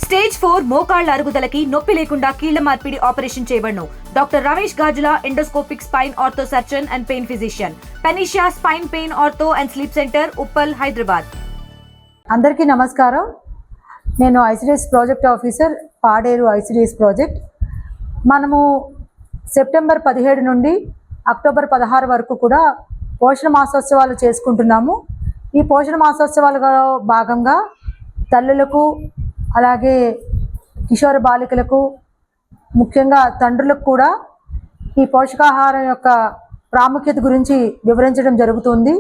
Stage 4 మోకాళ్ల అరుగుదలకి నొప్పి లేకుండా కీళ్ల మార్పిడి ఆపరేషన్ చేయబడును. Doctor Ramesh Gajula, endoscopic spine ortho surgeon and pain physician, Panacea spine pain ortho and sleep centre, Uppal, Hyderabad. అందరికీ నమస్కారం. నేను ICDS project officer, Paderu ICDS project. మనము సెప్టెంబర్ 17 నుండి అక్టోబర్ 16 వరకు కూడా పోషణ మాసోత్సవాలు చేసుకుంటున్నాము. ఈ పోషణ మాసోత్సవాలలో భాగంగా తల్లులకు, అలాగే కిషోర బాలికలకు, ముఖ్యంగా తండ్రులకు కూడా ఈ పోషకాహారం యొక్క ప్రాముఖ్యత గురించి వివరించడం జరుగుతుంది.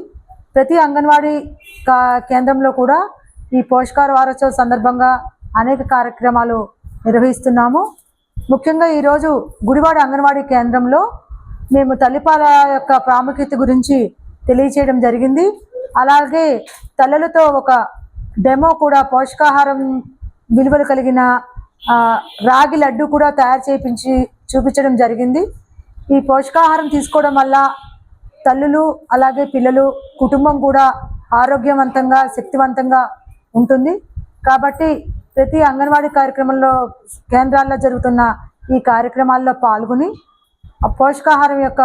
ప్రతి అంగన్వాడీ కేంద్రంలో కూడా ఈ పోషకాహార వారోత్సవ సందర్భంగా అనేక కార్యక్రమాలు నిర్వహిస్తున్నాము. ముఖ్యంగా ఈరోజు గుడివాడ అంగన్వాడీ కేంద్రంలో మేము తల్లిపాల యొక్క ప్రాముఖ్యత గురించి తెలియచేయడం జరిగింది. అలాగే తల్లులతో ఒక డెమో కూడా, పోషకాహారం విలువలు కలిగిన రాగి లడ్డు కూడా తయారు చేయించి చూపించడం జరిగింది. ఈ పోషకాహారం తీసుకోవడం వల్ల తల్లులు, అలాగే పిల్లలు, కుటుంబం కూడా ఆరోగ్యవంతంగా, శక్తివంతంగా ఉంటుంది. కాబట్టి ప్రతి అంగన్వాడీ కార్యక్రమంలో, కేంద్రాల్లో జరుగుతున్న ఈ కార్యక్రమాల్లో పాల్గొని పోషకాహారం యొక్క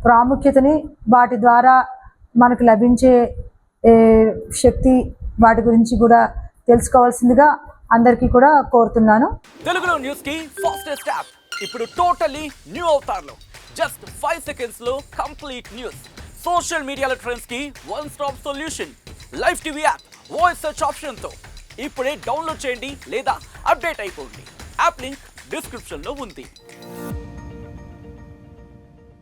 ప్రాముఖ్యతని, వాటి ద్వారా మనకు లభించే శక్తి, వాటి గురించి కూడా తెలుసుకోవాల్సిందిగా అందరికీ కూడా కోరుతున్నాను. తెలుగులో న్యూస్ కి ఫాస్టెస్ట్ యాప్ ఇప్పుడు టోటల్లీ న్యూ అవతార్లో. జస్ట్ 5 సెకండ్స్ లో కంప్లీట్ న్యూస్, సోషల్ మీడియాలో ట్రెండ్స్ కి one stop solution, live TV app, voice search option తో ఇప్పుడే డౌన్లోడ్ చేయండి లేదా అప్డేట్ అయిపోండి. యాప్ లింక్ డిస్క్రిప్షన్ లో ఉంది.